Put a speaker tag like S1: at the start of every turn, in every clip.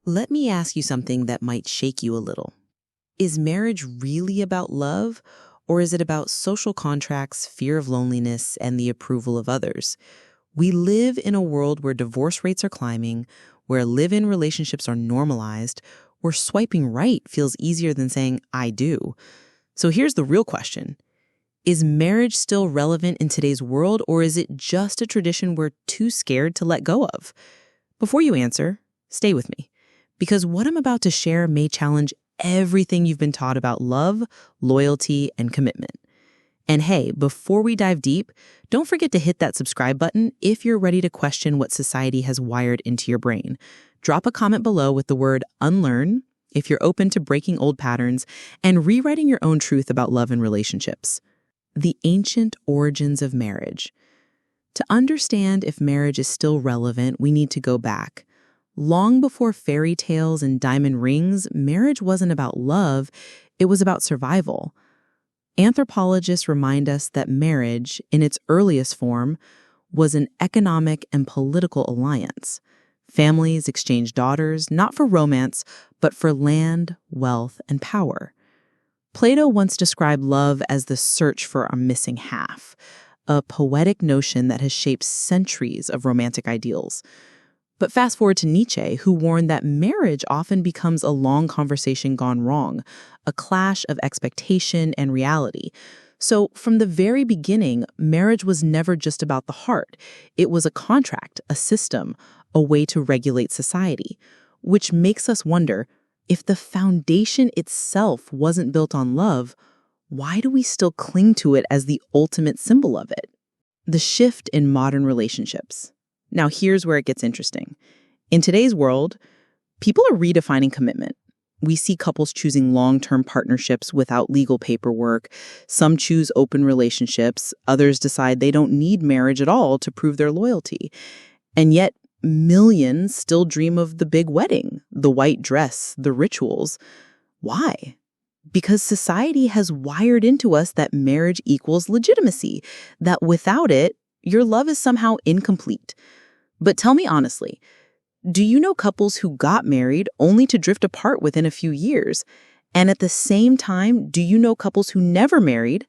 S1: Let me ask you something that might shake you a little. Is marriage really about love, or is it about social contracts, fear of loneliness, and the approval of others? We live in a world where divorce rates are climbing, where live-in relationships are normalized, where swiping right feels easier than saying, I do. So here's the real question. Is marriage still relevant in today's world, or is it just a tradition we're too scared to let go of? Before you answer, stay with me, because what I'm about to share may challenge everything you've been taught about love, loyalty, and commitment. And hey, before we dive deep, don't forget to hit that subscribe button if you're ready to question what society has wired into your brain. Drop a comment below with the word unlearn if you're open to breaking old patterns and rewriting your own truth about love and relationships. The ancient origins of marriage. To understand if marriage is still relevant, we need to go back. Long before fairy tales and diamond rings, marriage wasn't about love, it was about survival. Anthropologists remind us that marriage, in its earliest form, was an economic and political alliance. Families exchanged daughters, not for romance, but for land, wealth, and power. Plato once described love as the search for a missing half, a poetic notion that has shaped centuries of romantic ideals. But fast forward to Nietzsche, who warned that marriage often becomes a long conversation gone wrong, a clash of expectation and reality. So from the very beginning, marriage was never just about the heart. It was a contract, a system, a way to regulate society, which makes us wonder, if the foundation itself wasn't built on love, why do we still cling to it as the ultimate symbol of it? The shift in modern relationships. Now, here's where it gets interesting. In today's world, people are redefining commitment. We see couples choosing long-term partnerships without legal paperwork. Some choose open relationships. Others decide they don't need marriage at all to prove their loyalty. And yet, millions still dream of the big wedding, the white dress, the rituals. Why? Because society has wired into us that marriage equals legitimacy, that without it, your love is somehow incomplete. But tell me honestly, do you know couples who got married only to drift apart within a few years? And at the same time, do you know couples who never married,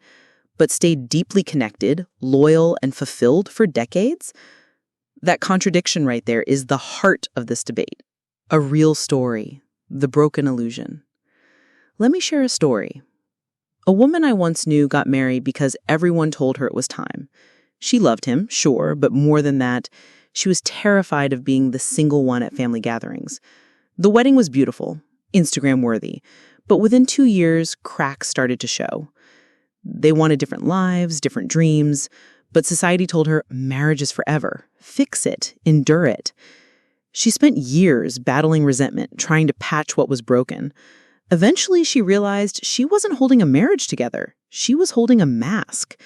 S1: but stayed deeply connected, loyal, and fulfilled for decades? That contradiction right there is the heart of this debate. A real story, the broken illusion. Let me share a story. A woman I once knew got married because everyone told her it was time. She loved him, sure, but more than that, she was terrified of being the single one at family gatherings. The wedding was beautiful, Instagram-worthy, but within 2 years, cracks started to show. They wanted different lives, different dreams, but society told her marriage is forever. Fix it, endure it. She spent years battling resentment, trying to patch what was broken. Eventually, she realized she wasn't holding a marriage together. She was holding a mask.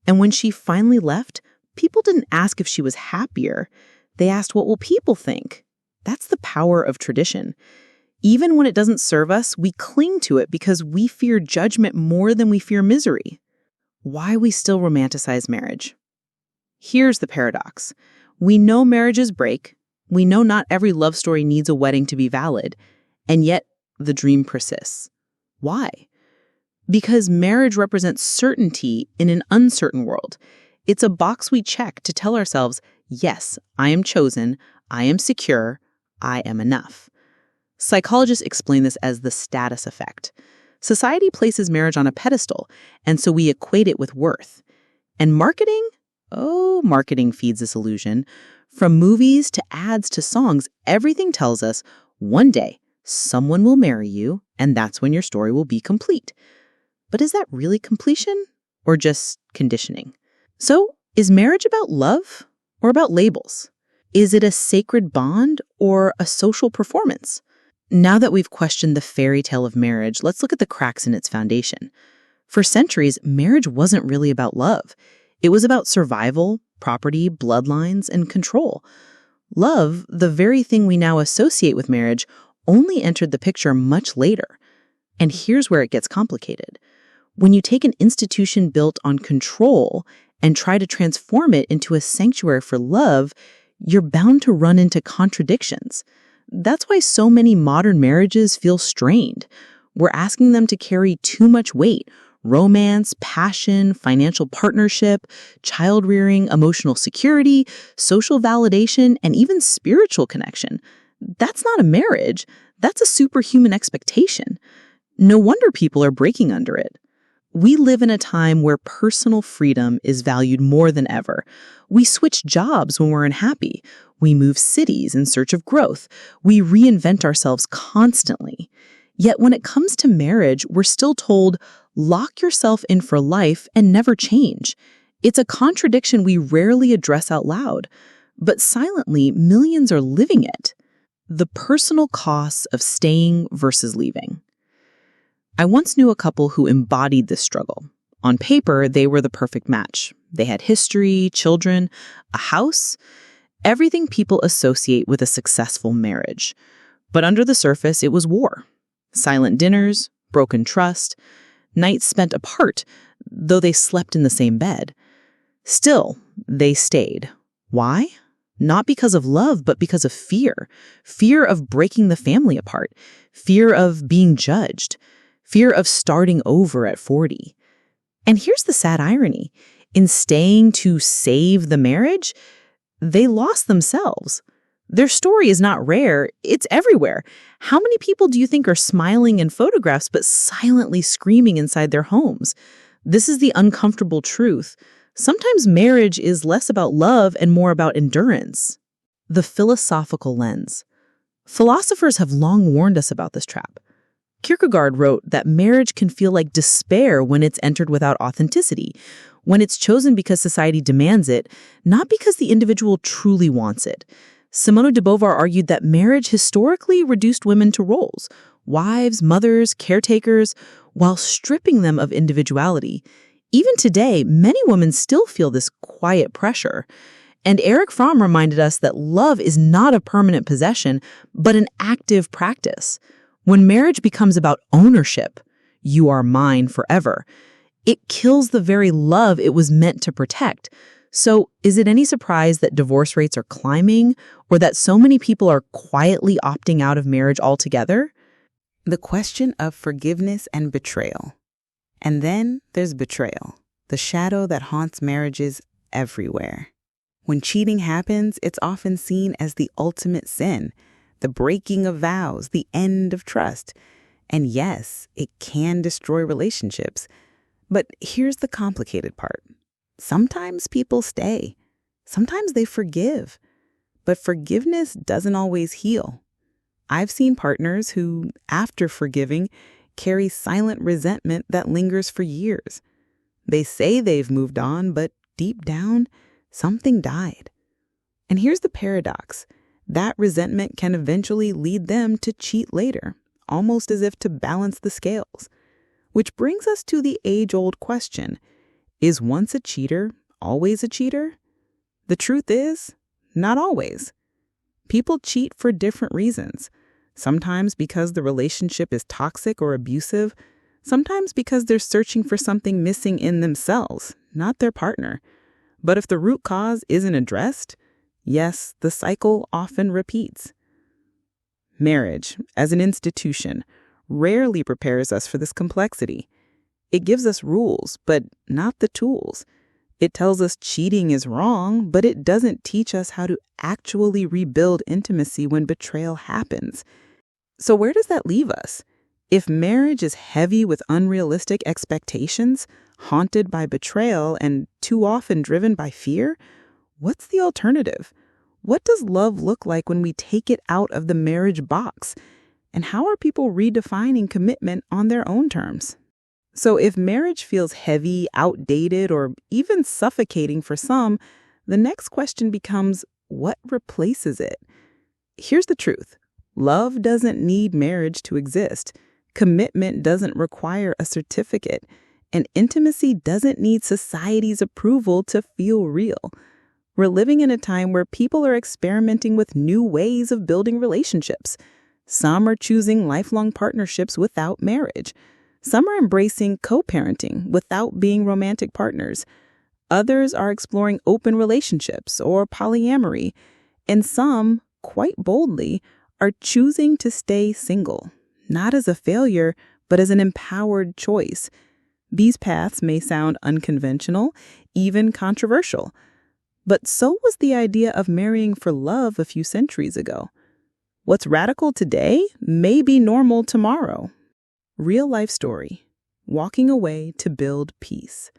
S1: And when she finally left, people didn't ask if she was happier. They asked, what will people think? That's the power of tradition. Even when it doesn't serve us, we cling to it because we fear judgment more than we fear misery. Why we still romanticize marriage? Here's the paradox. We know marriages break. We know not every love story needs a wedding to be valid. And yet, the dream persists. Why? Because marriage represents certainty in an uncertain world. It's a box we check to tell ourselves, yes, I am chosen, I am secure, I am enough. Psychologists explain this as the status effect. Society places marriage on a pedestal, and so we equate it with worth. And marketing? Oh, marketing feeds this illusion. From movies to ads to songs, everything tells us one day someone will marry you, and that's when your story will be complete. But is that really completion or just conditioning? So, is marriage about love or about labels? Is it a sacred bond or a social performance? Now that we've questioned the fairy tale of marriage, let's look at the cracks in its foundation. For centuries, marriage wasn't really about love. It was about survival, property, bloodlines, and control. Love, the very thing we now associate with marriage, only entered the picture much later. And here's where it gets complicated. When you take an institution built on control and try to transform it into a sanctuary for love, you're bound to run into contradictions. That's why so many modern marriages feel strained. We're asking them to carry too much weight: romance, passion, financial partnership, child rearing, emotional security, social validation, and even spiritual connection. That's not a marriage. That's a superhuman expectation. No wonder people are breaking under it. We live in a time where personal freedom is valued more than ever. We switch jobs when we're unhappy. We move cities in search of growth. We reinvent ourselves constantly. Yet when it comes to marriage, we're still told, lock yourself in for life and never change. It's a contradiction we rarely address out loud, but silently, millions are living it. The personal costs of staying versus leaving. I once knew a couple who embodied this struggle. On paper, they were the perfect match. They had history, children, a house, everything people associate with a successful marriage. But under the surface, it was war. Silent dinners, broken trust, nights spent apart, though they slept in the same bed. Still, they stayed. Why? Not because of love, but because of fear. Fear of breaking the family apart. Fear of being judged. Fear of starting over at 40. And here's the sad irony. In staying to save the marriage, they lost themselves. Their story is not rare, it's everywhere. How many people do you think are smiling in photographs but silently screaming inside their homes? This is the uncomfortable truth. Sometimes marriage is less about love and more about endurance. The philosophical lens. Philosophers have long warned us about this trap. Kierkegaard wrote that marriage can feel like despair when it's entered without authenticity, when it's chosen because society demands it, not because the individual truly wants it. Simone de Beauvoir argued that marriage historically reduced women to roles, wives, mothers, caretakers, while stripping them of individuality. Even today, many women still feel this quiet pressure. And Erich Fromm reminded us that love is not a permanent possession, but an active practice. When marriage becomes about ownership, you are mine forever, it kills the very love it was meant to protect. So, is it any surprise that divorce rates are climbing, or that so many people are quietly opting out of marriage altogether?
S2: The question of forgiveness and betrayal. And then there's betrayal, the shadow that haunts marriages everywhere. When cheating happens, it's often seen as the ultimate sin, the breaking of vows, the end of trust. And yes, it can destroy relationships. But here's the complicated part. Sometimes people stay. Sometimes they forgive. But forgiveness doesn't always heal. I've seen partners who, after forgiving, carry silent resentment that lingers for years. They say they've moved on, but deep down, something died. And here's the paradox. That resentment can eventually lead them to cheat later, almost as if to balance the scales. Which brings us to the age-old question. Is once a cheater always a cheater? The truth is, not always. People cheat for different reasons. Sometimes because the relationship is toxic or abusive. Sometimes because they're searching for something missing in themselves, not their partner. But if the root cause isn't addressed, yes, the cycle often repeats. Marriage, as an institution, rarely prepares us for this complexity. It gives us rules, but not the tools. It tells us cheating is wrong, but it doesn't teach us how to actually rebuild intimacy when betrayal happens. So where does that leave us? If marriage is heavy with unrealistic expectations, haunted by betrayal, and too often driven by fear, what's the alternative? What does love look like when we take it out of the marriage box? And how are people redefining commitment on their own terms? So if marriage feels heavy, outdated, or even suffocating for some, the next question becomes, what replaces it? Here's the truth. Love doesn't need marriage to exist. Commitment doesn't require a certificate. And intimacy doesn't need society's approval to feel real. We're living in a time where people are experimenting with new ways of building relationships. Some are choosing lifelong partnerships without marriage. Some are embracing co-parenting without being romantic partners. Others are exploring open relationships or polyamory. And some, quite boldly, are choosing to stay single, not as a failure, but as an empowered choice. These paths may sound unconventional, even controversial, but so was the idea of marrying for love a few centuries ago. What's radical today may be normal tomorrow. Real life story: walking away to build peace.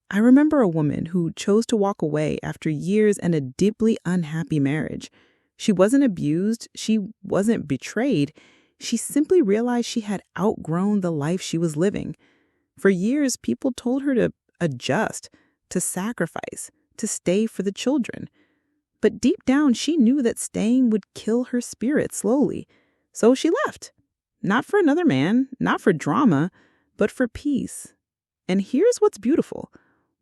S2: I remember a woman who chose to walk away after years in a deeply unhappy marriage. She wasn't abused, she wasn't betrayed. She simply realized she had outgrown the life she was living. For years, people told her to adjust, to sacrifice, to stay for the children. But deep down, she knew that staying would kill her spirit slowly. So she left. Not for another man, not for drama, but for peace. And here's what's beautiful.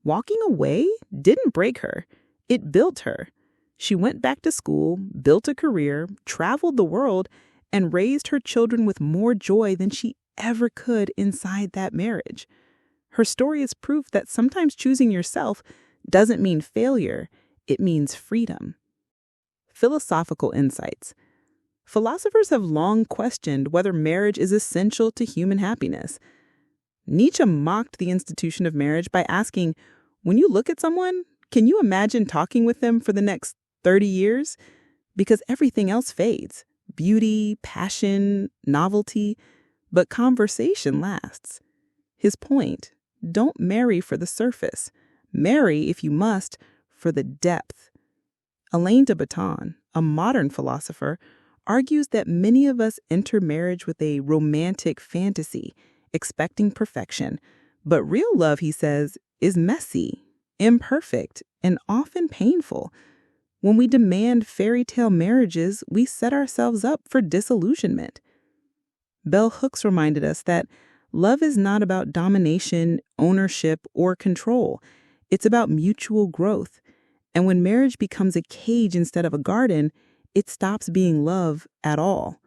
S2: Walking away didn't break her. It built her. She went back to school, built a career, traveled the world, and raised her children with more joy than she ever could inside that marriage. Her story is proof that sometimes choosing yourself doesn't mean failure. It means freedom. Philosophical insights. Philosophers have long questioned whether marriage is essential to human happiness. Nietzsche mocked the institution of marriage by asking, when you look at someone, can you imagine talking with them for the next 30 years? Because everything else fades. Beauty, passion, novelty, but conversation lasts. His point: don't marry for the surface. Marry, if you must, for the depth. Alain de Botton, a modern philosopher, argues that many of us enter marriage with a romantic fantasy, expecting perfection. But real love, he says, is messy, imperfect, and often painful. When we demand fairy tale marriages, we set ourselves up for disillusionment. Bell Hooks reminded us that love is not about domination, ownership, or control. It's about mutual growth. And when marriage becomes a cage instead of a garden, it stops being love at all.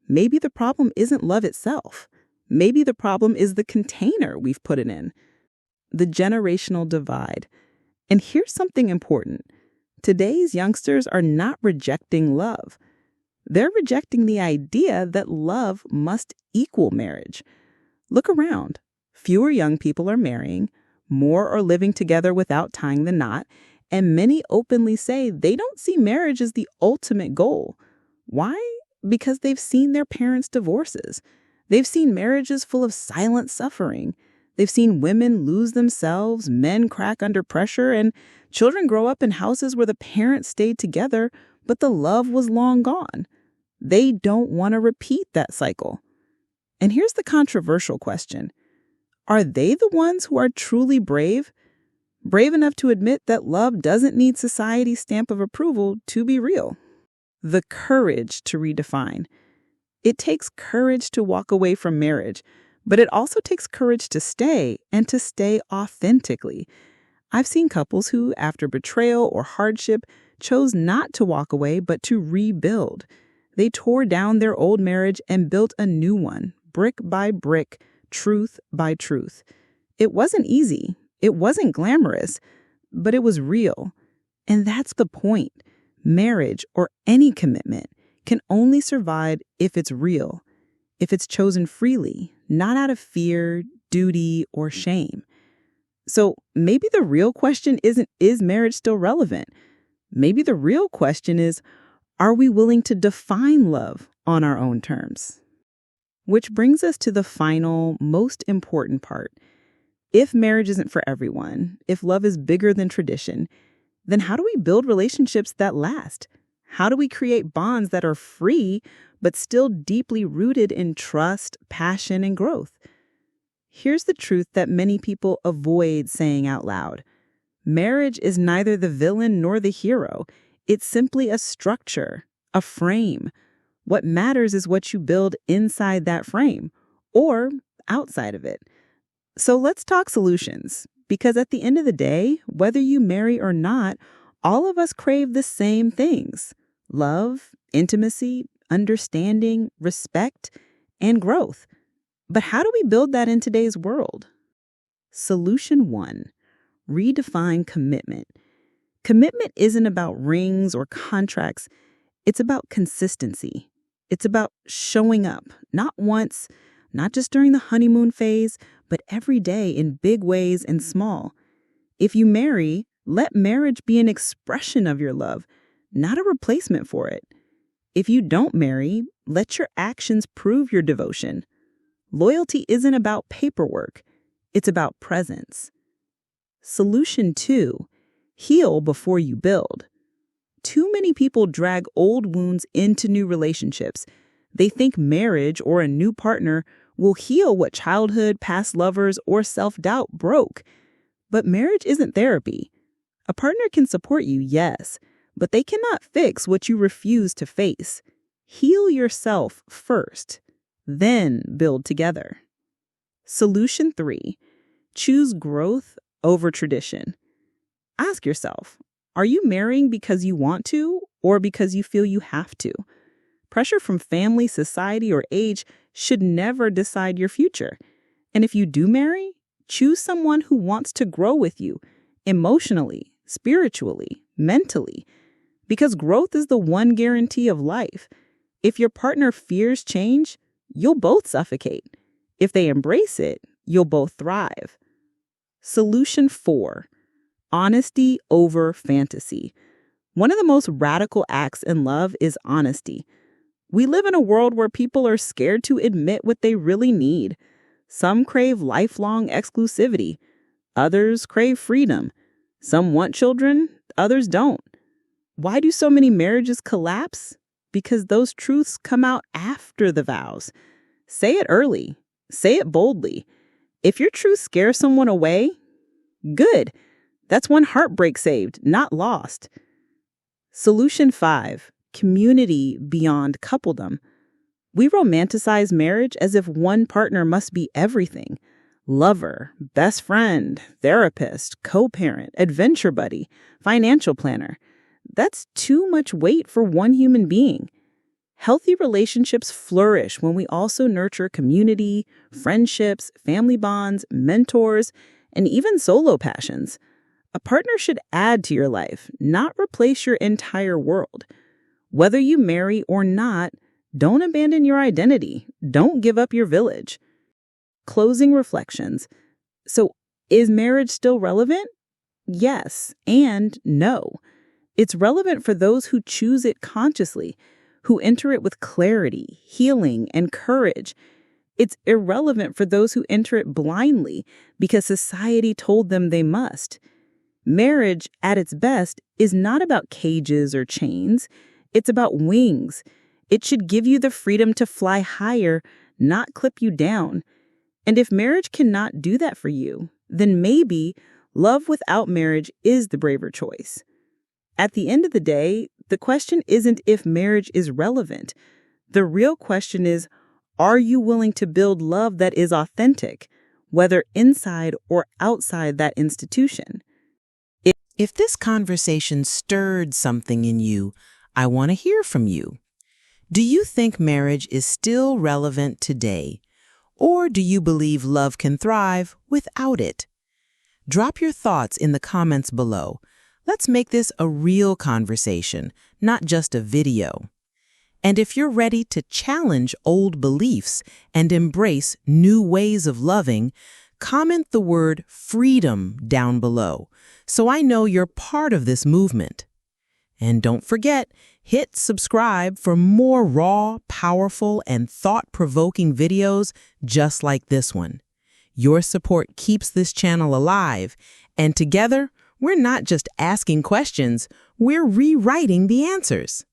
S2: Maybe the problem isn't love itself. Maybe the problem is the container we've put it in. The generational divide. And here's something important. Today's youngsters are not rejecting love. They're rejecting the idea that love must equal marriage. Look around. Fewer young people are marrying, more are living together without tying the knot, and many openly say they don't see marriage as the ultimate goal. Why? Because they've seen their parents' divorces. They've seen marriages full of silent suffering. They've seen women lose themselves, men crack under pressure, and children grow up in houses where the parents stayed together, but the love was long gone. They don't want to repeat that cycle. And here's the controversial question. Are they the ones who are truly brave? Brave enough to admit that love doesn't need society's stamp of approval to be real? The courage to redefine. It takes courage to walk away from marriage, but it also takes courage to stay, and to stay authentically. I've seen couples who, after betrayal or hardship, chose not to walk away but to rebuild. They tore down their old marriage and built a new one, brick by brick, truth by truth. It wasn't easy. It wasn't glamorous, but it was real. And that's the point. Marriage, or any commitment, can only survive if it's real, if it's chosen freely, not out of fear, duty, or shame. So maybe the real question isn't, is marriage still relevant? Maybe the real question is, are we willing to define love on our own terms? Which brings us to the final, most important part. If marriage isn't for everyone, if love is bigger than tradition, then how do we build relationships that last? How do we create bonds that are free, but still deeply rooted in trust, passion, and growth? Here's the truth that many people avoid saying out loud. Marriage is neither the villain nor the hero. It's simply a structure, a frame. What matters is what you build inside that frame, or outside of it. So let's talk solutions, because at the end of the day, whether you marry or not, all of us crave the same things: love, intimacy, understanding, respect, and growth. But how do we build that in today's world? Solution 1, redefine commitment. Commitment isn't about rings or contracts. It's about consistency. It's about showing up, not once, not just during the honeymoon phase, but every day in big ways and small. If you marry, let marriage be an expression of your love, not a replacement for it. If you don't marry, let your actions prove your devotion. Loyalty isn't about paperwork. It's about presence. Solution 2, heal before you build. Too many people drag old wounds into new relationships. They think marriage or a new partner will heal what childhood, past lovers, or self-doubt broke. But marriage isn't therapy. A partner can support you, yes, but they cannot fix what you refuse to face. Heal yourself first, then build together. Solution 3, choose growth over tradition. Ask yourself, are you marrying because you want to or because you feel you have to? Pressure from family, society, or age should never decide your future. And if you do marry, choose someone who wants to grow with you emotionally, spiritually, mentally, because growth is the one guarantee of life. If your partner fears change, you'll both suffocate. If they embrace it, you'll both thrive. Solution 4, honesty over fantasy. One of the most radical acts in love is honesty. We live in a world where people are scared to admit what they really need. Some crave lifelong exclusivity. Others crave freedom. Some want children, others don't. Why do so many marriages collapse? Because those truths come out after the vows. Say it early. Say it boldly. If your truth scares someone away, good. That's one heartbreak saved, not lost. Solution 5, community beyond coupledom. We romanticize marriage as if one partner must be everything. Lover, best friend, therapist, co-parent, adventure buddy, financial planner. That's too much weight for one human being. Healthy relationships flourish when we also nurture community, friendships, family bonds, mentors, and even solo passions. A partner should add to your life, not replace your entire world. Whether you marry or not, don't abandon your identity. Don't give up your village. Closing reflections. So, is marriage still relevant? Yes and no. It's relevant for those who choose it consciously, who enter it with clarity, healing, and courage. It's irrelevant for those who enter it blindly because society told them they must. Marriage, at its best, is not about cages or chains. It's about wings. It should give you the freedom to fly higher, not clip you down. And if marriage cannot do that for you, then maybe love without marriage is the braver choice. At the end of the day, the question isn't if marriage is relevant. The real question is, are you willing to build love that is authentic, whether inside or outside that institution?
S1: If this conversation stirred something in you, I want to hear from you. Do you think marriage is still relevant today? Or do you believe love can thrive without it? Drop your thoughts in the comments below. Let's make this a real conversation, not just a video. And if you're ready to challenge old beliefs and embrace new ways of loving, comment the word freedom down below so I know you're part of this movement. And don't forget, hit subscribe for more raw, powerful, and thought-provoking videos just like this one. Your support keeps this channel alive, and together, we're not just asking questions, we're rewriting the answers.